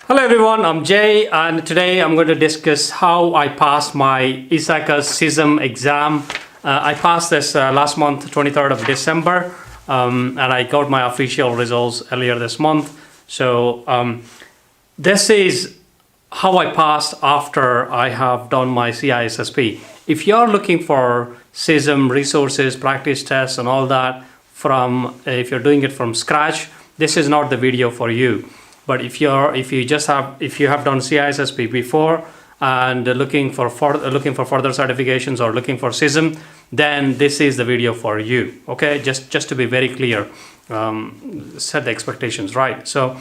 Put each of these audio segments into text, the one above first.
Hello everyone, I'm Jay and today I'm going to discuss how I passed my ISACA CISM exam. I passed this last month, 23rd of December, and I got my official results earlier this month. So this is how I passed after I have done my CISSP. If you're looking for CISM resources, practice tests and all that if you're doing it from scratch, this is not the video for you. But if you have done CISSP before and looking for further certifications or looking for CISM, then this is the video for you. Okay, just to be very clear, set the expectations right. So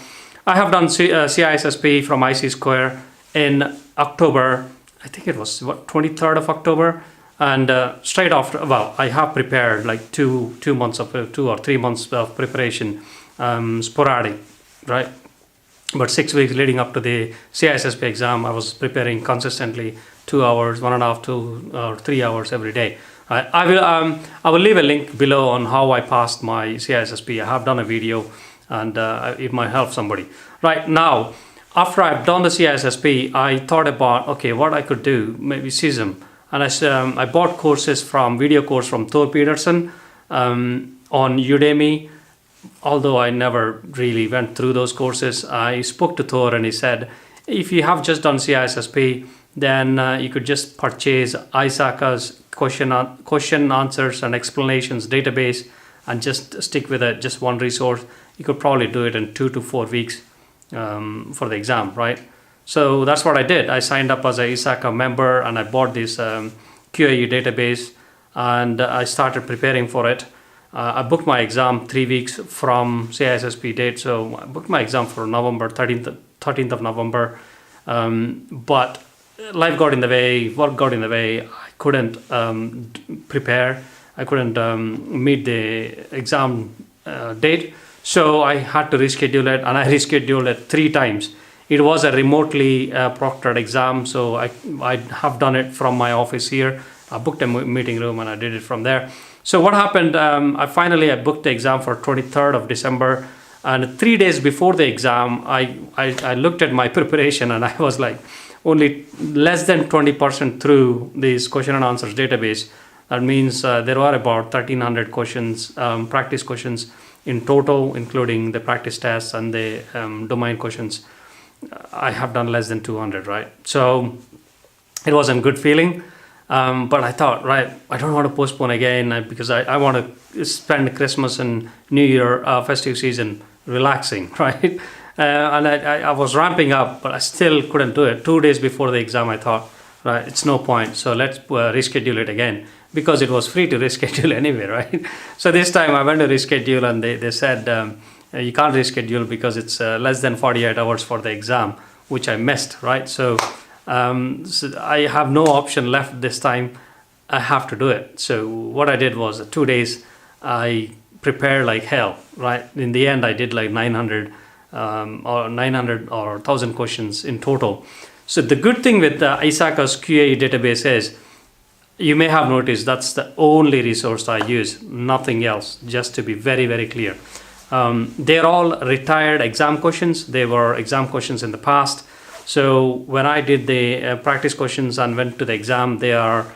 I have done CISSP from IC2 in October. I think it was 23rd of October, and straight after. Well, I have prepared like 2 or 3 months of preparation, sporadic, right? But 6 weeks leading up to the CISSP exam, I was preparing consistently 2 hours, 1.5, 2 or 3 hours every day. I will leave a link below on how I passed my CISSP. I have done a video, and it might help somebody. Right now, after I've done the CISSP, I thought about what I could do, maybe CISM, and I bought video course from Thor Peterson on Udemy. Although I never really went through those courses, I spoke to Thor and he said, if you have just done CISSP, then you could just purchase ISACA's question answers and explanations database and just stick with just one resource. You could probably do it in 2 to 4 weeks for the exam, right? So that's what I did. I signed up as a ISACA member and I bought this QAE database and I started preparing for it. I booked my exam 3 weeks from CISSP date, so I booked my exam for November 13th of November. But life got in the way, work got in the way. I couldn't prepare. I couldn't meet the exam date, so I had to reschedule it, and I rescheduled it 3 times. It was a remotely proctored exam, so I have done it from my office here. I booked a meeting room and I did it from there. So what happened, I booked the exam for 23rd of December, and 3 days before the exam, I looked at my preparation and I was like only less than 20% through this question and answers database. That means there were about 1,300 questions, practice questions in total, including the practice tests and the domain questions. I have done less than 200, right? So it wasn't a good feeling. But I thought, right, I don't want to postpone again because I want to spend Christmas and New Year festive season relaxing, right? And I was ramping up, but I still couldn't do it. 2 days before the exam, I thought, right, it's no point. So let's reschedule it again because it was free to reschedule anyway, right? So this time I went to reschedule and they said, you can't reschedule because it's less than 48 hours for the exam, which I missed, right? So I have no option left this time. I have to do it. So what I did was 2 days I prepared like hell, right? In the end I did like 900 or 1,000 questions in total. So the good thing with the ISACA's QAE database is, you may have noticed that's the only resource I use, nothing else, just to be very, very clear. They're all retired exam questions. They were exam questions in the past. So when I did the practice questions and went to the exam, they are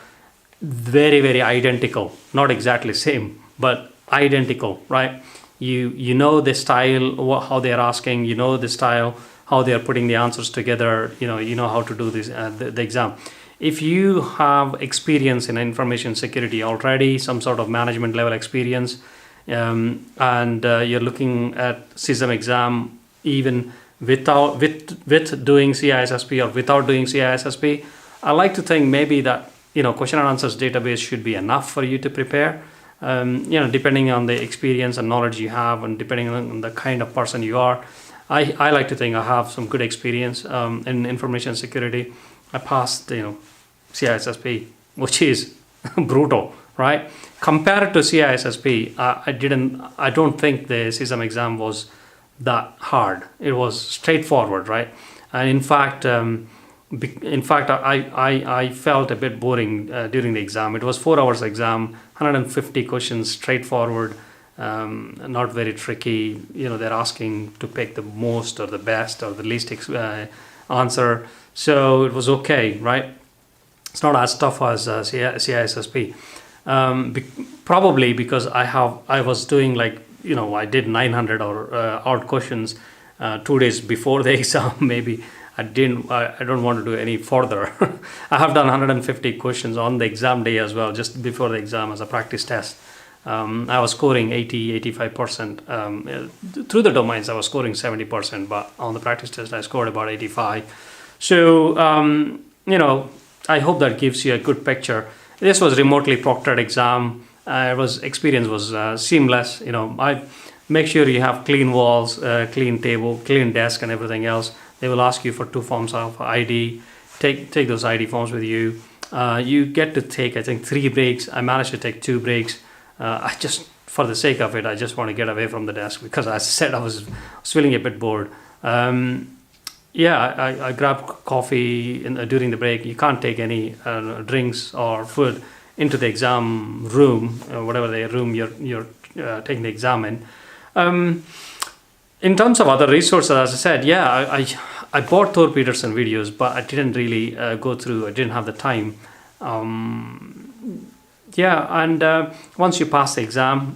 very, very identical. Not exactly same, but identical, right? You know the style, how they are asking, you know the style, how they are putting the answers together, you know how to do this the exam. If you have experience in information security already, some sort of management level experience, and you're looking at CISM exam even with doing CISSP or without doing CISSP, I like to think maybe that question and answers database should be enough for you to prepare. Depending on the experience and knowledge you have, and depending on the kind of person you are. I like to think I have some good experience in information security. I passed CISSP, which is brutal, right? Compared to CISSP, I don't think the CISM exam was that hard. It was straightforward, right? And in fact, I felt a bit boring during the exam. It was 4 hours exam, 150 questions, straightforward. not very tricky. You know, they're asking to pick the most or the best or the least answer. So it was okay, right? It's not as tough as CISSP. Probably because I was doing like, you know, I did 900 or odd questions 2 days before the exam. Maybe I don't want to do any further. I have done 150 questions on the exam day as well, just before the exam as a practice test. I was scoring 85%. Through the domains, I was scoring 70%, but on the practice test, I scored about 85. So, you know, I hope that gives you a good picture. This was remotely proctored exam. Experience was seamless. You know, I make sure you have clean walls, clean table, clean desk, and everything else. They will ask you for 2 forms of ID. Take those ID forms with you. You get to take, I think, 3 breaks. I managed to take 2 breaks. I just, for the sake of it, I just want to get away from the desk because, as I said, I was feeling a bit bored. Yeah, I grabbed coffee during the break. You can't take any drinks or food into the exam room, whatever the room you're taking the exam in. In terms of other resources, as I said, yeah, I bought Thor Peterson videos, but I didn't really go through. I didn't have the time. Yeah, and once you pass the exam,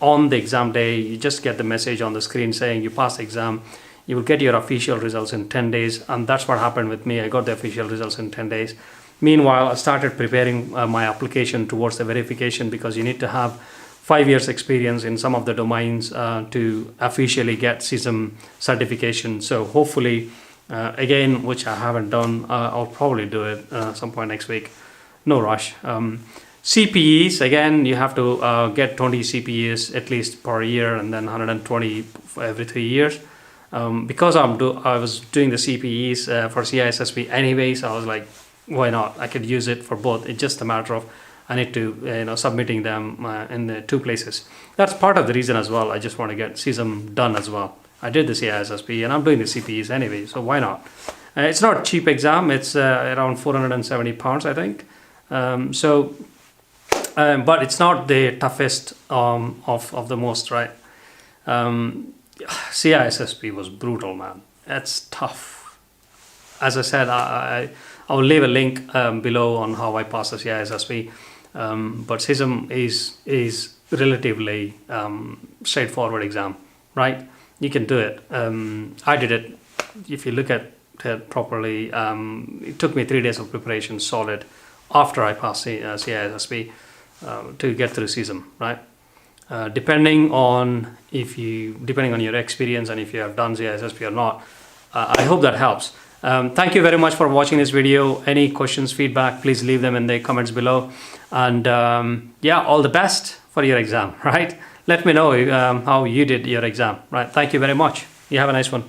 on the exam day, you just get the message on the screen saying you passed the exam. You will get your official results in 10 days, and that's what happened with me. I got the official results in 10 days. Meanwhile, I started preparing my application towards the verification, because you need to have 5 years experience in some of the domains to officially get CISM certification. So hopefully, again, which I haven't done, I'll probably do it some point next week. No rush. CPEs, again, you have to get 20 CPEs at least per year, and then 120 every 3 years. Because I was doing the CPEs for CISSP anyways, I was like, why not? I could use it for both. It's just a matter of I need to submitting them in the 2 places. That's part of the reason as well. I just want to get CISM done as well. I did the CISSP and I'm doing the CPEs anyway, so why not? It's not a cheap exam. It's around £470, I think. But it's not the toughest of the most, right? CISSP was brutal, man. That's tough. As I said, I will leave a link below on how I passed the CISSP. But CISM is relatively straightforward exam, right? You can do it. I did it. If you look at it properly, it took me 3 days of preparation solid after I passed the CISSP to get through CISM, right? Depending on your experience and if you have done CISSP or not. I hope that helps. Thank you very much for watching this video. Any questions, feedback, please leave them in the comments below. And yeah, all the best for your exam, right? Let me know how you did your exam, right? Thank you very much. You have a nice one.